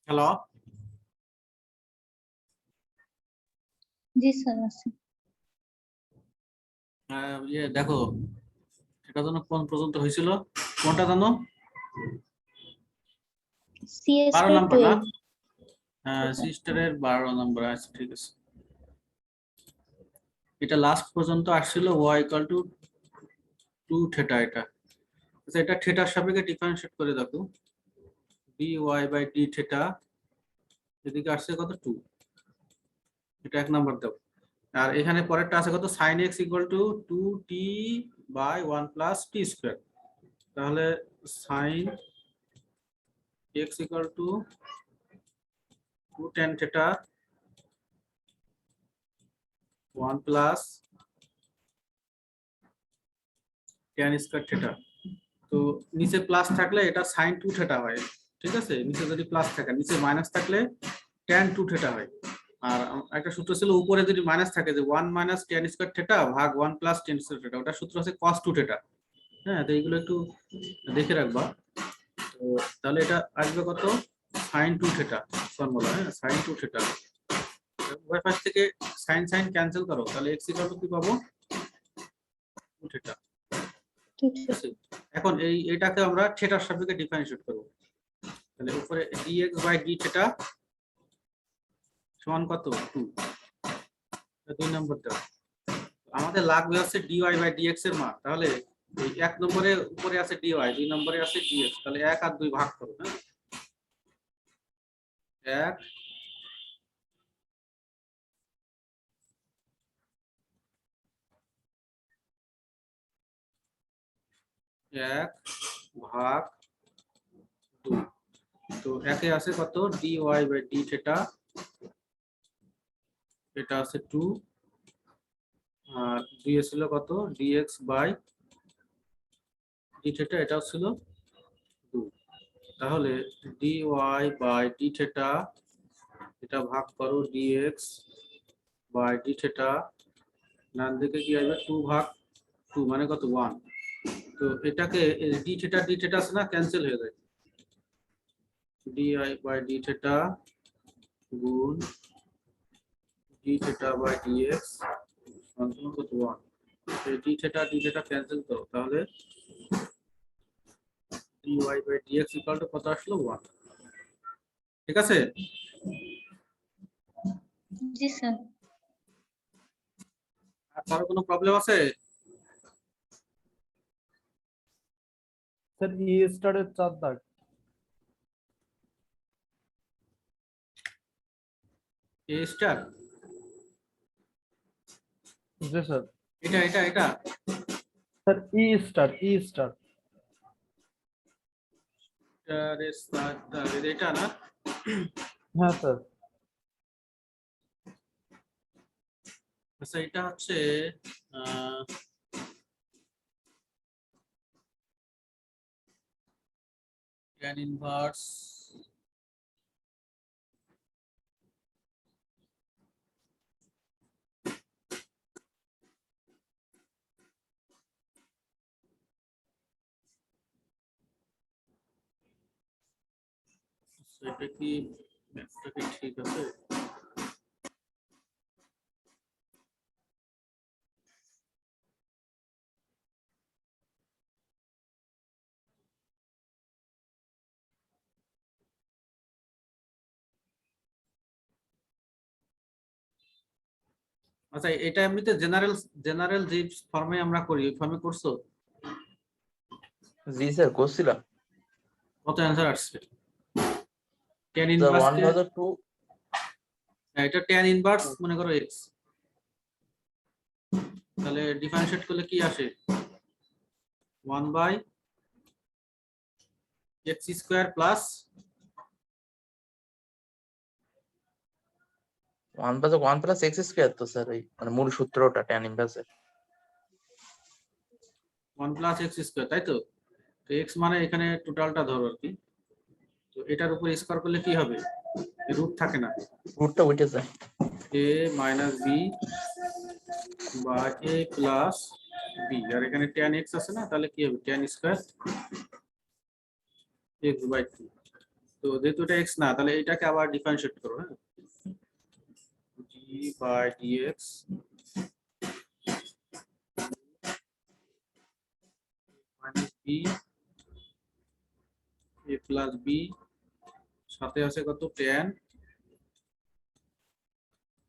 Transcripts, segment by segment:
Hello, জি sir আছে। দেখো এটা জানো কোন পর্যন্ত হয়েছিল? কোনটা জানো? CS 12 নাম্বার না? 12। হ্যাঁ, সিস্টারের 12 নাম্বার আছে, ঠিক আছে। এটা লাস্ট পর্যন্ত আসছিল y ইকুয়াল টু 2 থিটা। এটা আচ্ছা, এটা থিটার সাপেক্ষে ডিফারেন্সিয়েট করে দেখো। dy বাই d থিটা এদিকে আসছে কত 2। এটা এক নাম্বার দাও। আর এখানে পরেরটা আছে কত sin x equal to 2t by 1 plus t square. তাহলে sin x equal to 2 tan theta 1 plus tan square theta. তো নিচে প্লাস থাকলে এটা sin 2 থিটা হয়, ঠিক আছে। নিচে যদি প্লাস থাকে, নিচে মাইনাস থাকলে tan 2 থিটা হয়। আর একটা সূত্র ছিল উপরে যদি মাইনাস থাকে যে 1 মাইনাস tan স্কয়ার থিটা ভাগ 1 প্লাস tan স্কয়ার থিটা, ওটা সূত্র আছে cos 2 থিটা। হ্যাঁ, তো এইগুলো একটু দেখে রাখবা। তো তাহলে এটা আসবে কত sin 2 থিটা ফর্মুলা। হ্যাঁ, sin 2 থিটা উভয় পাশ থেকে sin sin ক্যান্সেল করো, তাহলে x ইকুয়াল টু কি পাবো 2 থিটা। ঠিক ঠিক আছে। আছে, এখন এটাকে আমরা থিটার সাপেক্ষে ডিফারেন্সিয়েট করব। তাহলে উপরে dx বাই d থিটা সমান কত 2। দুই নম্বর দাও। আমাদের লাগবে হচ্ছে dy বাই dx এর মান। তাহলে এই এক নম্বরে উপরে আছে dy, দুই নম্বরে আছে dx, তাহলে 1 আর 2 ভাগ করো। হ্যাঁ, 1 ভাগ 2। তো একে আছে কত dy বাই d থিটা, এটা আছে 2, আর 2 এ ছিল কত dx বাই d থিটা, এটাও ছিল 2। তাহলে dy বাই d থিটা এটা ভাগ করো dx বাই d থিটা, ডান দিকে কি আসবে 2 ভাগ 2 মানে কত 1। তো এটাকে d থিটা আছে না, ক্যান্সেল হয়ে যায়। dy বাই d থিটা গুণ d থিটা বাই dx সমান কত 1। d থিটা ক্যান্সেল করো, তাহলে dy by dx equal to কত আসলো 1। ঠিক আছে। জি স্যার। আর কারো কোনো প্রবলেম আছে? স্যার ই স্টারের 4 দাগ। a star G sir. এটা এটা এটা স্যার ই স্টার এটা না? হ্যাঁ স্যার। আচ্ছা, এটা হচ্ছে tan ইনভার্স এটা কি ম্যাথটা কি ঠিক আছে? আচ্ছা, এটা এমনিতে জেনারেল জেনারেল যে ফর্মে আমরা করি ওই ফর্মে করছো? জি স্যার করছিলাম। কত অ্যানসার আসছে? tan স্যার ইনভার্স 1 ভাগ 2। এটা tan ইনভার্স মনে করো x, তাহলে ডিফারেন্সিয়েট করলে কি আসে 1 by x square plus 1 plus x square, তো স্যার এই মানে মূল সূত্রটা tan ইনভার্সের। 1 প্লাস x স্কয়ার, তাই তো। তো x মানে এখানে টোটালটা ধরো আর কি। তো এটার উপর স্কয়ার করলে কি হবে, রুট থাকে না, রুটটা উঠে যায়। a মাইনাস b বা a প্লাস b, আর এখানে tan x আছে না, তাহলে কি হবে tan স্কয়ার x বাই 2। তো যেহেতু এটা x না, তাহলে এটাকে আবার ডিফারেন্সিয়েট করো। হ্যাঁ, d by dx minus b a plus b সাথে আছে কত tan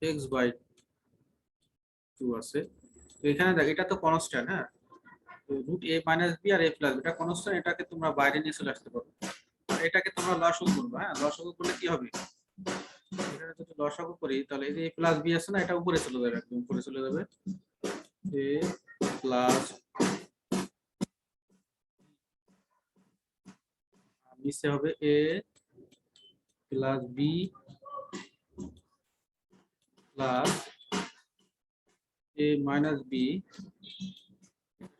x বাই 2 আছে। তো এখানে দেখ এটা তো কনস্ট্যান্ট। হ্যাঁ, তো রুট a মাইনাস b আর a প্লাস এটা কনস্ট্যান্ট, এটাকে তোমরা বাইরে নিয়ে চলে আসতে পারো। আর এটাকে তোমরা লসাগু করবে। হ্যাঁ, লসাগু করলে কি হবে, এখানে যদি লসাগু করি তাহলে এই যে a প্লাস b আছে না, এটা উপরে চলে যাবে, একদম উপরে চলে যাবে। a প্লাস নিচে হবে a plus b plus a minus b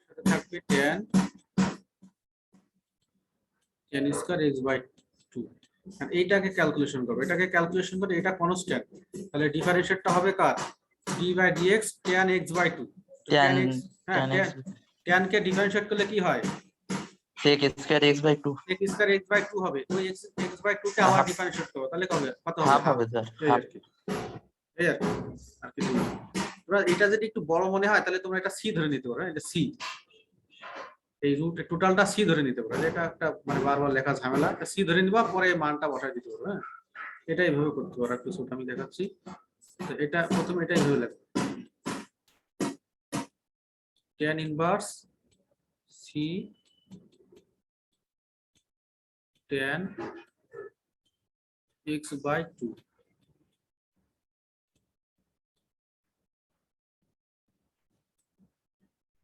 সাথে থাকবে tan স্কয়ার x বাই 2। আর এইটাকে ক্যালকুলেশন করবে, এটাকে ক্যালকুলেশন করে এটা কনস্ট্যান্ট, তাহলে ডিফারেন্সিয়েটটা হবে কার, d by dx tan x by 2। tan হ্যাঁ, tan x tan কে ডিফারেন্সিয়েট করলে কি হয়, sec square x by 2 x square x by 2 হবে। ওই x বাই 2 কে আবার ডিফারেন্সিয়েট করবে, তাহলে কত হবে, হাফ হবে স্যার, এই হাফ। আর কি, এই আর কি, আর কিছু না। এবার এটা যদি একটু বড় মনে হয় তাহলে তোমরা এটা c ধরে নিতে পারো। এটা c, এই রুট টোটালটা c ধরে নিতে পারো। এটা একটা মানে বারবার লেখা ঝামেলা, এটা c ধরে নিবা, পরে মানটা বসাই দিতে পারো। হ্যাঁ, এটাই ভাবে করতে পারো। একটু ছোট আমি দেখাচ্ছি। তো এটা প্রথমে এটাই ভাবে লেখো, tan inverse c tan x by 2।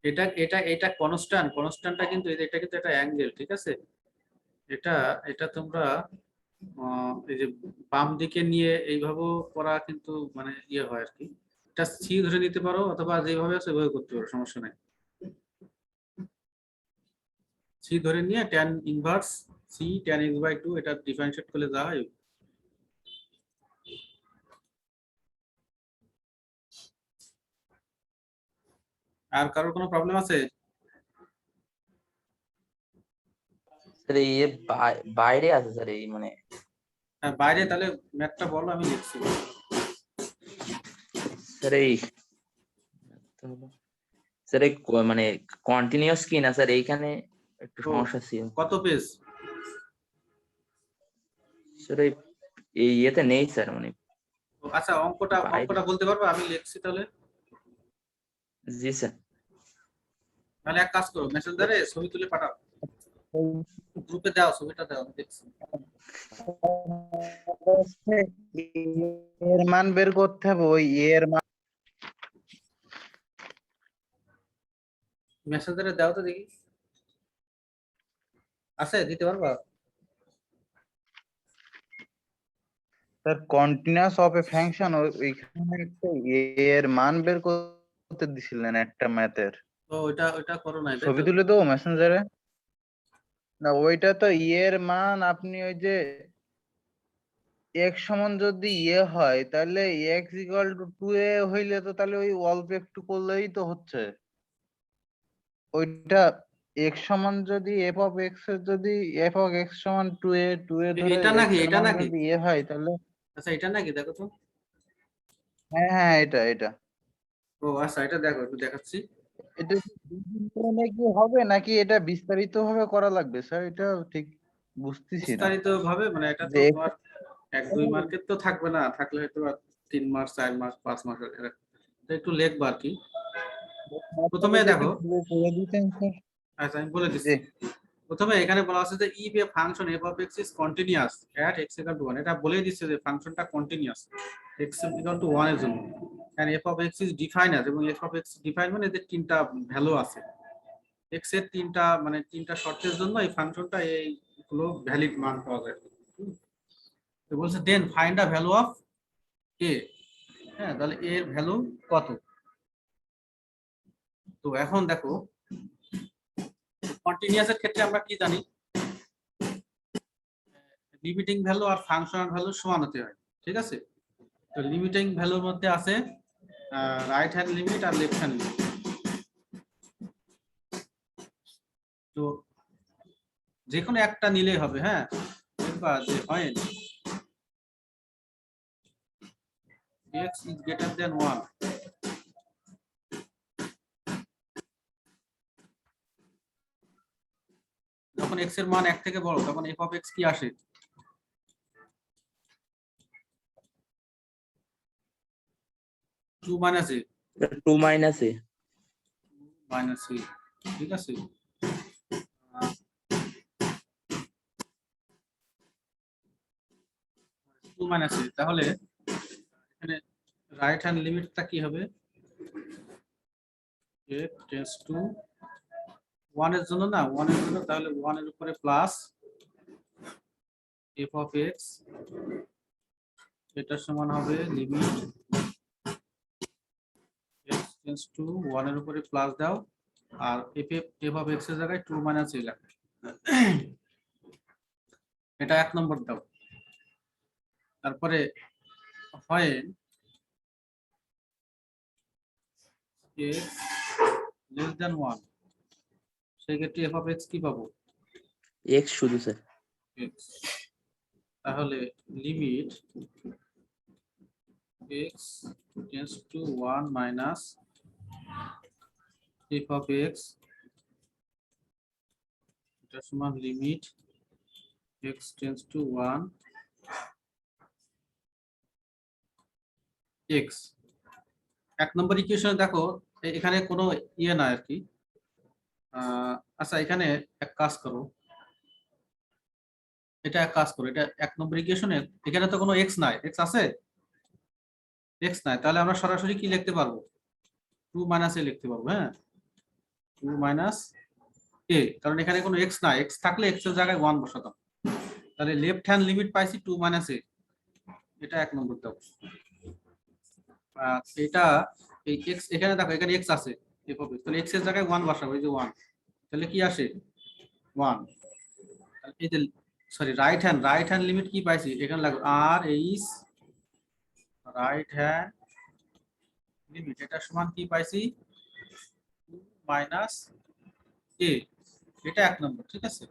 এটা এটা এটা কনস্ট্যান্ট, কনস্ট্যান্টটা কিন্তু এটা কিন্তু একটা অ্যাঙ্গেল, ঠিক আছে। এটা এটা তোমরা এই যে বাম দিকে নিয়ে এইভাবেও করা কিন্তু মানে ইয়ে হয় আর কি। এটা সি ধরে নিতে পারো, অথবা যেভাবে আছে ওইভাবে করতে পারো, সমস্যা নাই। সি ধরে নিয়ে tan inverse C tan x by 2 এটা ডিফারেন্সিয়েট করলে যা হয়। আর কারোর কোনো প্রবলেম আছে? স্যার এই বাইরে আছে স্যার, এই মানে হ্যাঁ, বাইরে, তাহলে ম্যাথটা বলো, আমি লিখছি। স্যার এই স্যার এই মানে কন্টিনিউয়াস কি না স্যার, এইখানে একটু ও, সমস্যা ছিল কত পেজ? স্যার। এই ইয়েতে নেই স্যার, মানে আচ্ছা, অঙ্কটা বাইরে। বলতে পারবো, আমি লিখছি তাহলে। জি স্যার। তাহলে এক কাজ করো, মেসেঞ্জারে ছবি তুলে পাঠাও, গ্রুপে দাও, ছবিটা দাও, আমি দেখছি। এর মান বের করতে হবে, ওই এর মান। মেসেঞ্জারে দাও তো দেখি, আছে, দিতে পারবা? তার কন্টিনিউয়াস অফ এ ফাংশন, ওইখানে একটা এর মান বের করতে দিছিলেন একটা ম্যাথের। তো ওইটা করো না, ছবি তুলে দেবো মেসেঞ্জারে? না, ওইটা তো এর মান আপনি ওই যে x সমান যদি হয়, তাহলে x ইকুয়াল টু 2a হইলে তো তাহলে ওই অল্প একটু করলেই তো হচ্ছে। ওইটা x সমান যদি f অফ x এর যদি f অফ x সমান 2a ধরে এটা x নাকি, এর এটা মান নাকি? যদি হয়, তাহলে আচ্ছা, এটা নাকি, দেখো তো। হ্যাঁ হ্যাঁ, এটা ও আচ্ছা, এটা দেখো, একটু দেখাচ্ছি। এটা নাকি হবে, নাকি এটা বিস্তারিত ভাবে করা লাগবে স্যার? এটা ঠিক বুঝতেছি না বিস্তারিত ভাবে মানে এটা তো যে তোমার 1-2 মার্কের তো থাকবে না, থাকলে হয়তো 3 মাস 4 মাস 5 মাস একটু লেখবা আর কি। প্রথমে দেখো, করে দিতেন স্যার। আচ্ছা আমি বলে জি। দিচ্ছি। প্রথমে এখানে বলা আছে যে if A function f of x is continuous at x equal to 1, এটা বলেই দিচ্ছে যে ফাংশনটা কন্টিনিউয়াস x equal to 1 এর জন্য, and f of x is defined as, এবং f of x ডিফাইন মানে এদের তিনটা ভ্যালু আছে, x এর তিনটা শর্তের জন্য এই ফাংশনটা এইগুলো ভ্যালিড মান পাওয়া যায়। তো বলছে then find a value of a। হ্যাঁ, তাহলে a এর ভ্যালু কত? তো এখন দেখো, কন্টিনিউয়াস এর ক্ষেত্রে আমরা কি জানি, লিমিটিং ভ্যালু আর ফাংশনাল ভ্যালু সমান হতে হয়, ঠিক আছে। তো লিমিটিং ভ্যালুর মধ্যে আছে রাইট হ্যান্ড লিমিট আর লেফট হ্যান্ড লিমিট। তো যে কোনো একটা নিলেই হবে। হ্যাঁ, যে লিখবা যে হয় x is greater than 1, যখন x এর মান 1 থেকে বড় তখন f of x কি আসে? টু মাইনাস এ, 2 মাইনাস এ। মাইনাস এ, ঠিক আছে। টু মাইনাস এ, তাহলে এখানে রাইট হ্যান্ড লিমিটটা কি হবে? f টেন্ডস টু 1 এর জন্য না, 1 এর জন্য, তাহলে 1 এর উপরে প্লাস f of x, এটা সমান হবে লিমিট x টেন্ডস টু 1 এর উপরে প্লাস দাও আর f of x এর জায়গায় 2 মাইনাস a লাগবে, এটা 1 নম্বর দাও। তারপরে হয় x লেস দ্যান 1, সেই ক্ষেত্রে f of x কি পাবো? x শুধু স্যার। x, তাহলে limit x tends to 1 minus f of x, এটা সমান limit x tends to 1 x। 1 নম্বর ইকুয়েশনে দেখো এখানে কোনো ইয়ে না আর কি। আচ্ছা এখানে এক কাজ করো, এটা এক কাজ করো, এটা 1 নম্বর ইকুয়েশনে এখানে তো কোনো x নাই, x আছে? x নাই, তাহলে আমরা সরাসরি কি লিখতে পারবো? 2 মাইনাস a লিখতে পারবো। হ্যাঁ, 2 মাইনাস a, কারণ এখানে কোনো x নাই, x থাকলে x এর জায়গায় 1 বসাতাম। তাহলে লেফট হ্যান্ড লিমিট পাইছি 2 মাইনাস a, এটা 1 নম্বর দাও। এটা এই x, এখানে দেখো এখানে x আছে f of x, তাহলে x এর জায়গায় 1 বসাবো, এই যে 1, তাহলে কি আসে? 1। এই যে সরি রাইট হ্যান্ড লিমিট কি পাইছি এখানে লাগবে আর এইচ রাইট হ্যান্ড লিমিট, এটা সমান কি পাইছি? মাইনাস এ, এটা 1 নম্বর, ঠিক আছে।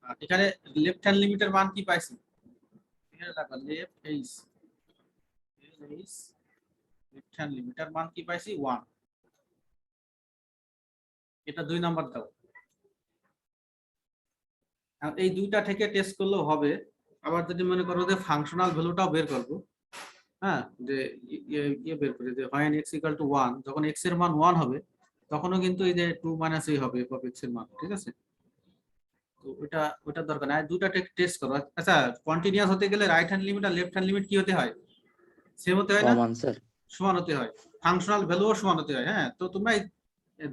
আর এখানে লেফট হ্যান্ড লিমিটের মান কি পাইছি? এখানে লাগবে লেফট এইচ লেফট হ্যান্ড লিমিটের মান কি পাইছি? 1, এটা 2 নাম্বার দাও। এই দুইটা থেকে টেস্ট করলেও হবে। আবার যদি মনে করো যে ফাংশনাল ভ্যালুটাও বের করবো, হ্যাঁ, যে ইয়ে বের করে যে when x equal to 1, যখন x এর মান 1 হবে তখনও কিন্তু এই যে 2 মাইনাস a হবে f of x এর মান, ঠিক আছে। তো ওটা দরকার নাই, দুইটা টেস্ট করো। আচ্ছা কন্টিনিউয়াস হতে গেলে রাইট হ্যান্ড লিমিট আর লেফট হ্যান্ড লিমিট কি হতে হয়? সেম হতে হয় না? সমান স্যার। সমান হতে হয়। ফাংশনাল ভ্যালুও সমান হতে হয়। হ্যাঁ, তো তোমরা এই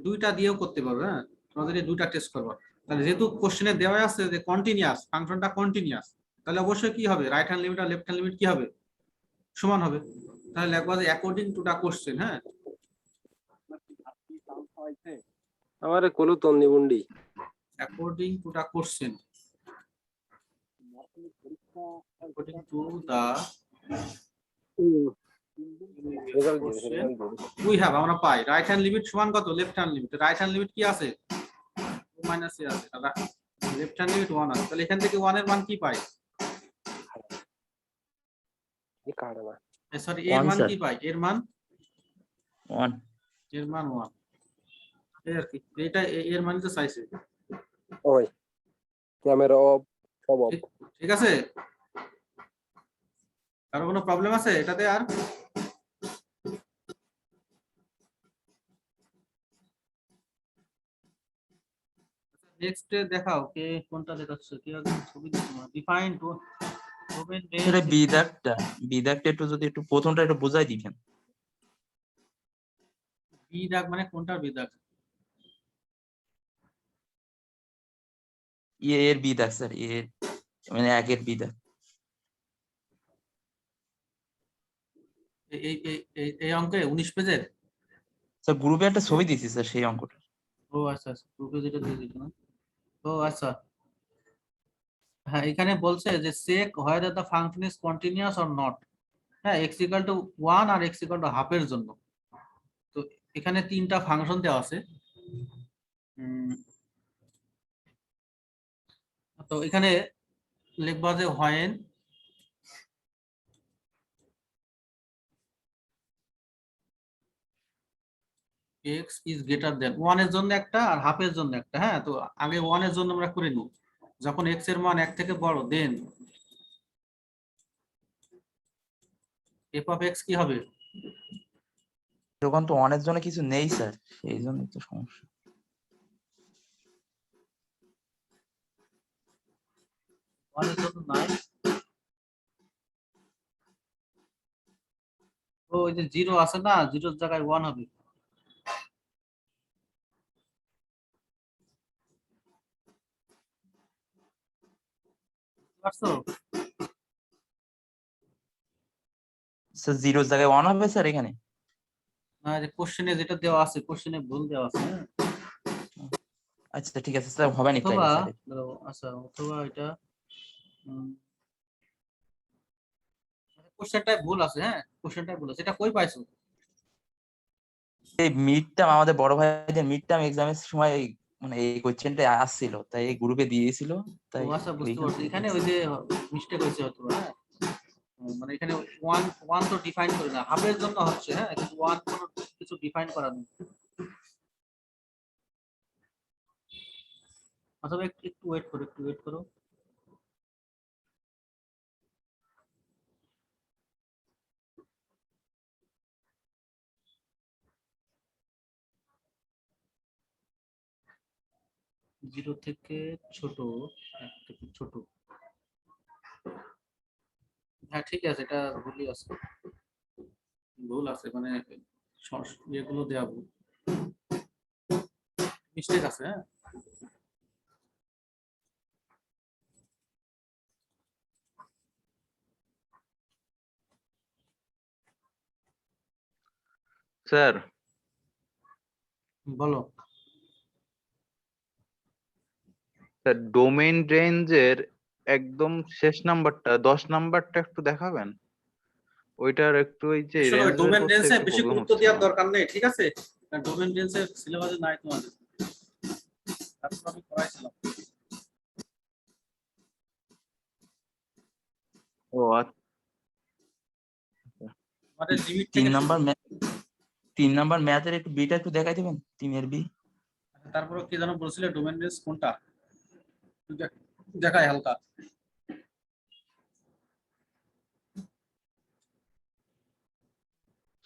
দুইটা দিয়েও করতে পারবে। হ্যাঁ, তোমাদের এই দুইটা টেস্ট করবা। তাহলে যেহেতু কোশ্চেনে দেওয়া আছে যে কন্টিনিউয়াস, ফাংশনটা কন্টিনিউয়াস, তাহলে অবশ্যই কি হবে? রাইট হ্যান্ড লিমিট আর লেফট হ্যান্ড লিমিট কি হবে? সমান হবে। তাহলে লিখবা যে অ্যাকর্ডিং টু দা কোশ্চেন। হ্যাঁ, আমারে কলু তন্নি বুন্ডি according to the question, according to the we have, আমরা পাই রাইট হ্যান্ড লিমিট সমান কত? Left hand limit. Right hand limit কি আছে? 2 মাইনাস a আছে, আর লেফট হ্যান্ড লিমিট 1 আছে। তাহলে এখান থেকে 1 এর মান কি পাই? সরি, এর মান কি পাই? এর মান 1। 1, এই আর কি, এটা এর মান তো চাইছে। ওই ক্যামেরা অফ, সব অফ। ঠিক আছে, কারো কোনো প্রবলেম আছে এটাতে? আর নেক্সট দেখাও, কে কোনটা দেখাচ্ছে? কি আগে ছবি দিচ্ছ না? ডিফাইন টু ডোমেন এটা বিদাকটা একটু যদি একটু প্রথমটা একটু বোঝাই দিবেন। বিদাগ মানে কোনটার বিদাগ? এর বিদাক স্যার, এর মানে একের বিদাক। এই এই এই এই অঙ্কে 19 পেজের? স্যার গ্রুপে একটা ছবি দিছি স্যার সেই অঙ্কটা। ও আচ্ছা আচ্ছা, গ্রুপে যেটা দিয়ে দিত না। ও আচ্ছা, হ্যাঁ, এখানে বলছে যে check whether the function is continuous or not। হ্যাঁ, x equal to 1 আর x equal to half এর জন্য। তো এখানে তিনটা ফাংশন দেওয়া আছে। তো এখানে লিখবা যে when x is greater than 1 এর জন্য একটা আর হাফ এর জন্য একটা। হ্যাঁ, তো আগে 1 এর জন্য আমরা করে নিই। যখন x এর মান 1 থেকে বড় দেন f of x কি হবে? তখন তো অনেক জন্য কিছু নেই স্যার, সেই জন্য তো সমস্যা। 1 এর জন্য নাই। ও ওই যে 0 আছে না, 0 এর জায়গায় 1 হবে। পারছো? স্যার 0 জায়গায় 1 হবে স্যার এখানে? না, যে কোশ্চেনে যেটা দেওয়া আছে, কোশ্চেনে ভুল দেওয়া আছে। হ্যাঁ, আচ্ছা ঠিক আছে স্যার, হবে না তাইলে অথবা স্যার। ধরো, আচ্ছা অথবা এটা কোশ্চেনটাই ভুল আছে। হ্যাঁ, কোশ্চেনটাই ভুল আছে। এটা কই পাইছো? এই মিড টার্ম, আমাদের বড় ভাইদের মিড টার্ম এক্সামের সময় মানে এই কোশ্চেনটা আসছিল, তাই এই গ্রুপে দিয়েছিল, ও তাই আচ্ছা, বুঝতে ওইখান পারছি। থেকে এখানে ওই দেখছি। যে মিস্টেক হয়েছে হয়তো। হ্যাঁ, মানে এখানে ওয়ান তো ডিফাইন করে না, হাফের জন্য হচ্ছে। হ্যাঁ, কিন্তু ওয়ান কোনো কিছু ডিফাইন করা নেই। অথবা একটু ওয়েট করো, একটু ওয়েট করো। জিরো থেকে ছোট, এক থেকে ছোট। হ্যাঁ ঠিক আছে, এটা ভুলই আছে, ভুল আছে, মানে ইয়েগুলো দেওয়া ভুল, মিস্টেক আছে। হ্যাঁ, স্যার বলো। স্যার ডোমেইন রেঞ্জের একদম শেষ নাম্বারটা 10 নাম্বারটা একটু দেখাবেন। ওইটার একটু ওই যে শোনো, রেঞ্জ বের ডোমেন করতে রেঞ্জে একটু বেশি প্রবলেম গুরুত্ব হচ্ছে দেওয়ার আমার। দরকার নেই, ঠিক আছে? ডোমেন রেঞ্জের সিলেবাসে নাই তোমাদের, তারপর আমি করাইছিলাম। ও আচ্ছা। আমাদের লিমিট 3 থেকে শুরু। নাম্বার 3 নাম্বার ম্যাথের একটু বিটা একটু দেখাই দিবেন, 3 এর বি। তারপরে কি যেন বলছিলে, ডোমেন রেঞ্জ কোনটা? একটু দেখাই হালকা।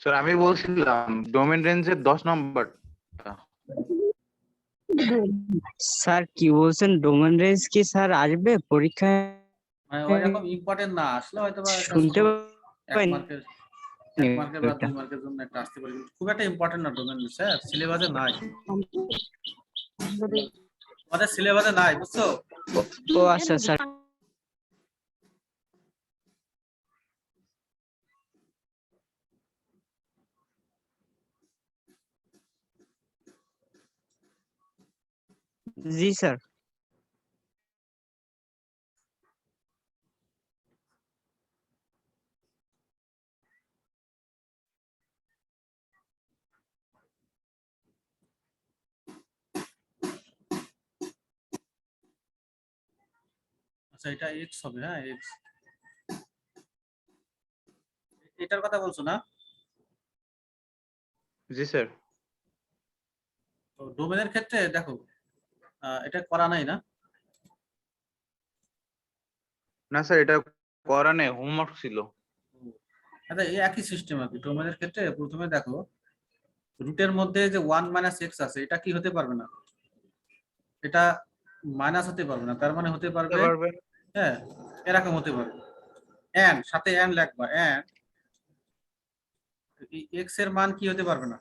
স্যার আমি বলছিলাম ডোমেন রেঞ্জের 10 নাম্বারটা। স্যার কি বলছেন, ডোমেন রেঞ্জ কি স্যার আসবে পরীক্ষায়? মানে ওইরকম ইম্পর্টেন্ট না আসলে হয়তো বা একটা ছোট শুনতে এক পাইনি মার্কের, 1 মার্কের বা ওইটা। 2 মার্কের জন্য একটা আসতে পারে, কিন্তু খুব একটা ইম্পর্টেন্ট না ডোমেন রেঞ্জ। স্যার সিলেবাসে নাই, আমাদের সিলেবাসে নাই, বুঝছো? ও আচ্ছা স্যার। জি স্যার। আচ্ছা, এটা এক্স হবে। হ্যাঁ, এক্স, এটার কথা বলছো না? জি স্যার। তো ডোমেনের ক্ষেত্রে দেখো, এটা করা নাই না? না স্যার এটা করা নেই, হোমওয়ার্ক ছিল। আচ্ছা, এই একই সিস্টেম আর কি। ডোমেনের ক্ষেত্রে প্রথমে দেখো, রুটের মধ্যে যে 1 মাইনাস এক্স আছে, এটা কি হতে পারবে না, এটা মাইনাস হতে পারবে না, তার মানে হতে পারবে, হ্যাঁ, এরকম হতে পারবে। এন সাথে এন লিখবা, এন এক্স এর মান কি হতে পারবে না,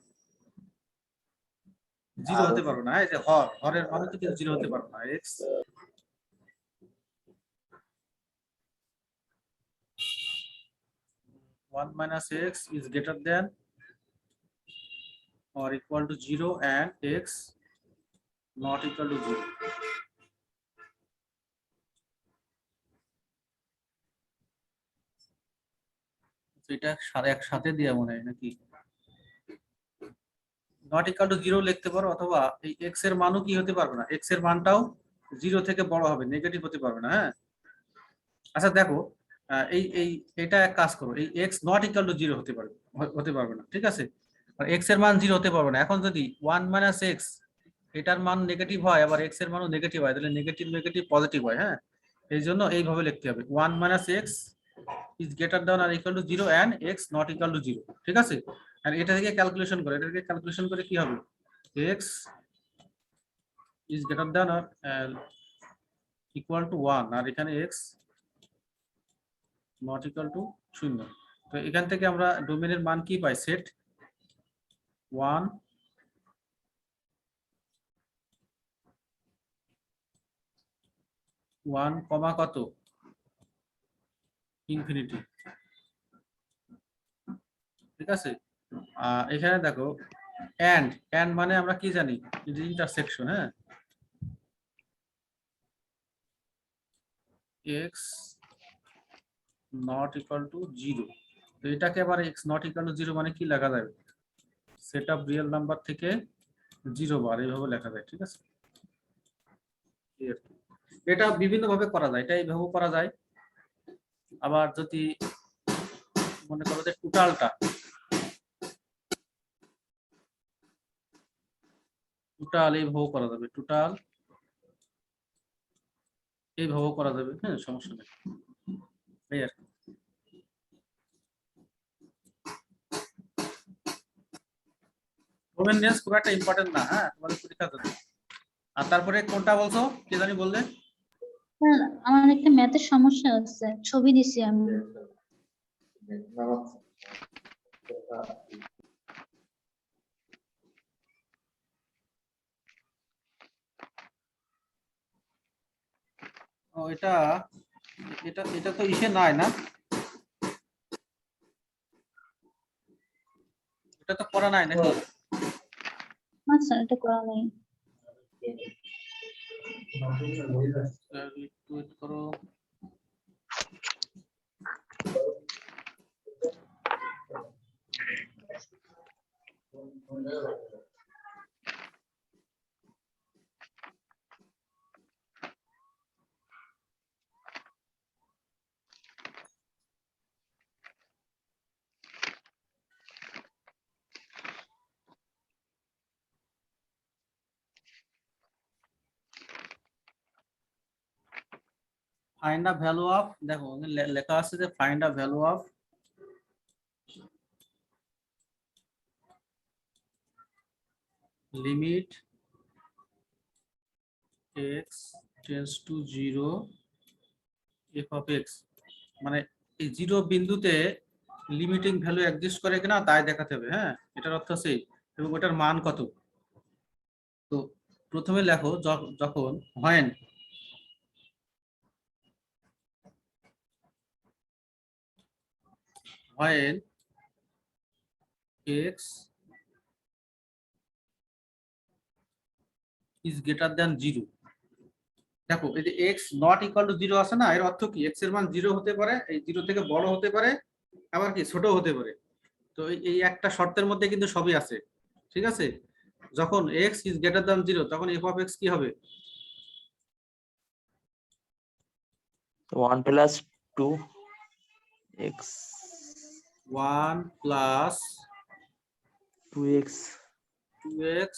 জিরো হতে পারবে না। এই যে হরের মান তো কিন্তু জিরো হতে পারবে না। X 1 minus x is greater than or equal to 0 and x not equal to 0. এটা একসাথে দেওয়া মনে হয় নাকি? নট ইকুয়াল টু 0 লিখতে পারো, অথবা এই x এর মানও কি হতে পারবে না, x এর মানটাও 0 থেকে বড় হবে, নেগেটিভ হতে পারবে না। হ্যাঁ, আচ্ছা দেখো, এটা এক কাজ করো, এই x not equal to zero হতে পারবে না, ঠিক আছে? আর এক্স এর মান জিরো হতে পারবে না। এখন যদি ওয়ান মাইনাস এক্স এটার মান নেগেটিভ হয়, আবার এক্স এর মানও নেগেটিভ হয়, তাহলে নেগেটিভ নেগেটিভ পজিটিভ হয়। হ্যাঁ, এই জন্য এইভাবে লিখতে হবে, one minus x is greater than or equal to zero and x not equal to zero, ঠিক আছে? আর এটা থেকে ক্যালকুলেশন করে কি হবে, x is greater than or equal to one, আর এখানে এক্স নট ইকুয়াল টু শূন্য। তো এখান থেকে আমরা ডোমেনের মান কি পাই, সেট ওয়ান ওয়ান কমা কত, ইনফিনিটি, ঠিক আছে? এখানে দেখো এন্ড মানে আমরা কি জানি, ইন্টারসেকশন। হ্যাঁ, x not equal to zero, তো এটাকে আবার x not equal to zero মানে কি লেখা যাবে, সেট অফ রিয়েল নাম্বার থেকে জিরো বার, এইভাবে লেখা যায়, ঠিক আছে? এটা বিভিন্ন ভাবে করা যায়, এটা এইভাবেও করা যায়। আবার যদি মনে করো যে টোটাল এইভাবেও করা যাবে, টোটাল এইভাবেও করা যাবে। হ্যাঁ, সমস্যা নেই, এই আর কি। ডোমেন নেস খুব একটা ইম্পর্টেন্ট না, হ্যাঁ, তোমাদের পরীক্ষা জন্য। আর তারপরে কোনটা বলছো, কি জানি বললে? স্যার আমার একটা ম্যাথের সমস্যা আছে, ছবি দিছি আমি। ও, এটা এটা এটা তো ইসে নাই না, এটা তো করা নাই নাকি? না স্যার, এটা করা নেই। একটু wait করো। ফাইন্ড আ ভ্যালু অফ, দেখো লেখা আছে যে find a value of limit x tends to zero F of x, মানে এই জিরো বিন্দুতে লিমিটিং ভ্যালু এক্সিস্ট করে কিনা তাই দেখাতে হবে। হ্যাঁ, এটার অর্থ সেই, এবং ওটার মান কত। তো প্রথমে লেখো যখন when x is greater than 0। দেখো এই যে x নট ইকুয়াল টু 0 আছে না, এর অর্থ কি, x এর মান 0 হতে পারে, এই 0 থেকে বড় হতে পারে, আবার কি ছোট হতে পারে। তো এই একটা শর্তের মধ্যে কিন্তু সবই আছে, ঠিক আছে? যখন x is greater than 0 তখন f of x কি হবে, 1 plus 2x 1 plus 2x 2x,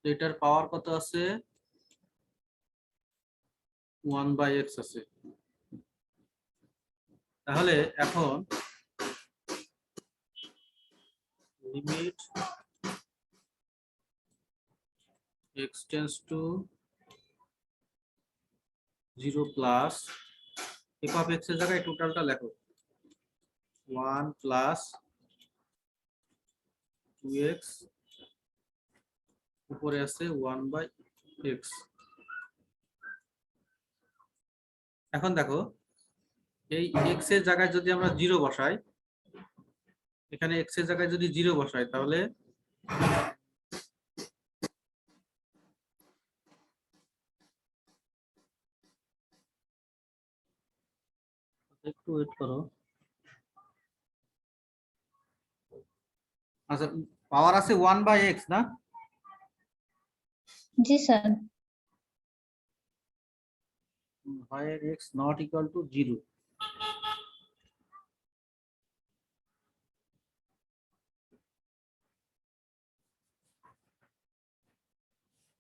এটার পাওয়ার কত আছে, 1/x আছে। তাহলে এখন limit x tends to 0 plus f of x এর জায়গায় টোটালটা লেখো, 1 প্লাস 2x, উপরে আছে 1/x। এখন দেখো এই x এর জায়গায় যদি আমরা 0 বসাই, এখানে x এর জায়গায় যদি 0 বসাই, তাহলে একটু ওয়েট করো। আচ্ছা, পাওয়ার আছে 1/x না, জি sir. where x not equal to 0.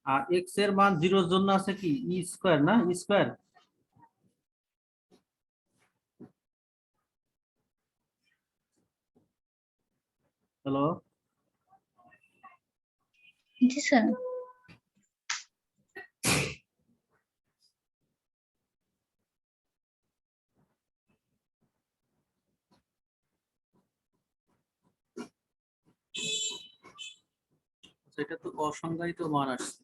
আর x এর মান 0 এর জন্য আছে কি ই স্কয়ার না ই স্কয়ার। হ্যালো, জি স্যার। সেটা তো অসংজ্ঞায়িত মান আসছে।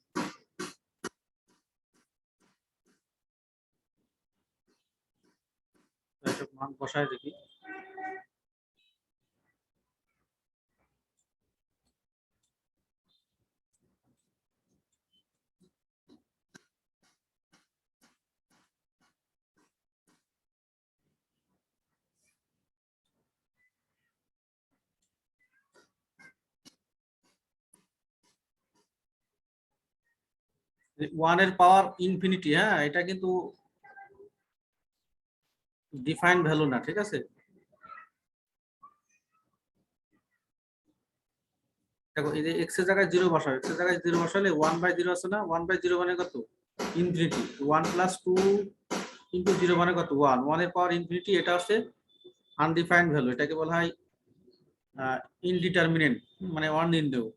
এসব মান বসায় দেখি। ওয়ানের পাওয়ার ইনফিনিটি, হ্যাঁ এটা কিন্তু ডিফাইন ভ্যালু না, ঠিক আছে। দেখো এই যে x এর জায়গায় 0 বসাও, x এর জায়গায় 0 বসালে 1/0 আছে না, 1/0 মানে কত ইনফিনিটি, 1 + 2 * 0 মানে কত 1, 1 এর পাওয়ার ইনফিনিটি, এটা হচ্ছে আনডিফাইন্ড ভ্যালু, এটাকে বলা হয় ইনডিটারমিনেন্ট, মানে অনির্ণেয়।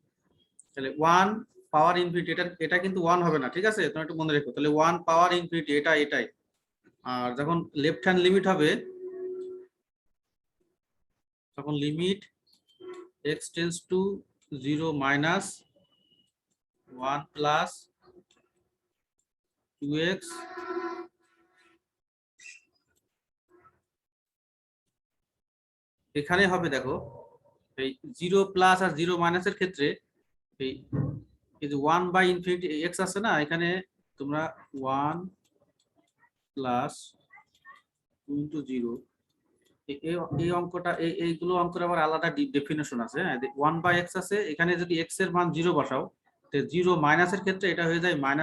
তাহলে 1 পাওয়ার ইনফিনিটি, এটা কিন্তু 1 হবে না, ঠিক আছে, তুমি একটু মনে রেখো। তাহলে 1 পাওয়ার ইনফিনিটি এটাই। আর যখন লেফট হ্যান্ড লিমিট হবে, তখন limit x tends to 0 minus 1 plus 2x এখানে হবে। দেখো এই 0 প্লাস আর 0 মাইনাসের ক্ষেত্রে এই যে 1/∞ x আছে না, এখানে তোমরা 1 প্লাস 2 * 0, এই অঙ্কটা এইগুলো অঙ্কের আবার আলাদা ডেফিনেশন আছে। হ্যাঁ, 1/x আছে, এখানে যদি x এর মান 0 বসাও, তো 0 মাইনাসের ক্ষেত্রে এটা হয়ে যায় -∞।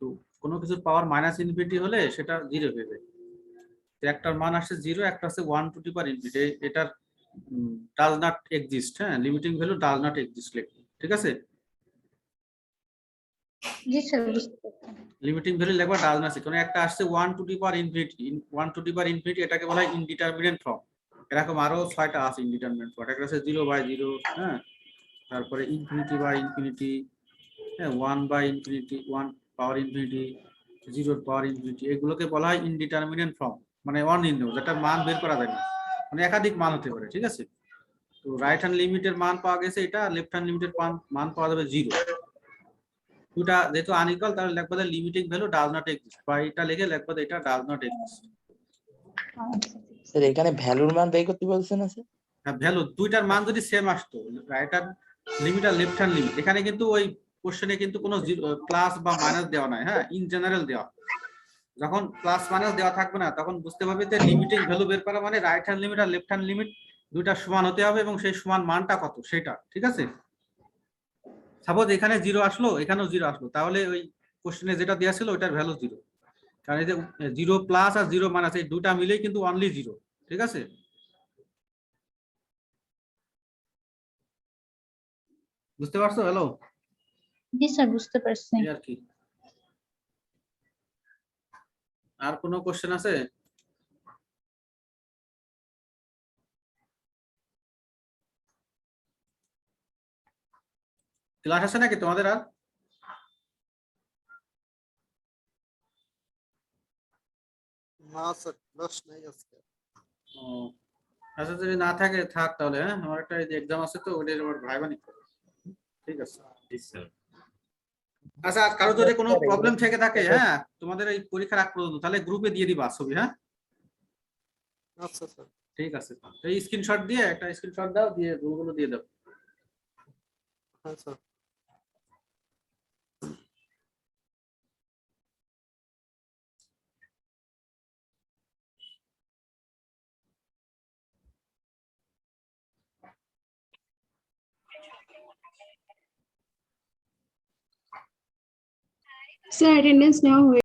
তো কোনো কিছুর পাওয়ার -∞ হলে সেটা 0 হয়ে যায়। তো একটার মান আসছে 0, একটা আছে 1/∞। এটার ডাজ নট এক্সিস্ট, হ্যাঁ, limiting value does not exist লিখবে, ঠিক আছে। জি স্যার, বুঝতে পারছি। লিমিটিং ভ্যালু লিখবা ডাজ নট, কারণ একটা আসছে 1/∞, এটাকে বলা হয় ইনডিটারমিনেন্ট ফর্ম। এরকম আরো 6টা আছে ইনডিটারমিনেন্ট ফর্ম। একটা আছে 0/0, হ্যাঁ, তারপরে ∞/∞, হ্যাঁ, 1/∞, 1 পাওয়ার ইনফিনিটি, 0 পাওয়ার ইনফিনিটি, এগুলোকে বলা হয় ইনডিটারমিনেন্ট ফর্ম, মানে অনির্ণেয়, যেটা মান বের করা যায় না, মানে একাধিক মান হতে পারে, ঠিক আছে। তো রাইট হ্যান্ড লিমিটের মান পাওয়া গেছে এটা, লেফট হ্যান্ড লিমিটের মান পাওয়া যাবে 0। দুটা যেহেতু আনইকুয়াল, তাহলে লিখবো যে limiting value does not exist, বা এটা লিখে লিখবো যে এটা ডাজ নট এক্সিস্ট। স্যার এখানে ভ্যালুর মান বের করতে বলছেন না স্যার? হ্যাঁ, ভ্যালু দুইটার মান যদি সেম আসতো, রাইট হ্যান্ড লিমিট আর লেফট হ্যান্ড লিমিট, এখানে কিন্তু ওই কোশ্চেনে কিন্তু কোনো প্লাস বা মাইনাস দেওয়া নাই, হ্যাঁ, ইন জেনারেল দেওয়া। যখন প্লাস মাইনাস দেওয়া থাকবে না, তখন বুঝতে পারবে যে লিমিটিং ভ্যালু বের করা মানে রাইট হ্যান্ড লিমিট আর লেফট হ্যান্ড লিমিট দুইটা সমান হতে হবে, এবং সেই সমান মানটা কত সেটা, ঠিক আছে। সাপোজ এখানে 0 আসলো, এখানেও 0 আসলো, তাহলে ওই কোশ্চেনে যেটা দেওয়া ছিল ওইটার ভ্যালু 0, কারণ এই যে 0 প্লাস আর 0 মাইনাস এই দুটা মিলেই কিন্তু অনলি 0, ঠিক আছে। বুঝতে পারছো? হ্যালো, জি স্যার, বুঝতে পারছি। এই আর কি। আর কোনো কোশ্চেন আছে? ক্লাস আছে নাকি তোমাদের আর? না স্যার, ক্লাস নাই আজকে। ও আচ্ছা, যদি না থাকে থাক তাহলে। হ্যাঁ, আমার একটা এক্সাম আছে, তো ওইটার আমার ভাইবা নিতে হবে। ঠিক আছে। আচ্ছা, আর কারো যদি কোনো প্রবলেম থেকে থাকে, হ্যাঁ, তোমাদের এই পরীক্ষার আগ পর্যন্ত, তাহলে গ্রুপে দিয়ে দিবা ছবি। হ্যাঁ, আচ্ছা স্যার। ঠিক আছে। এই স্ক্রিনশট দিয়ে একটা স্ক্রিনশট দাও, দিয়ে গুলো দিয়ে দাও। হ্যাঁ স্যার। স্যার অ্যাটেন্ডেন্স নেওয়া হয়ে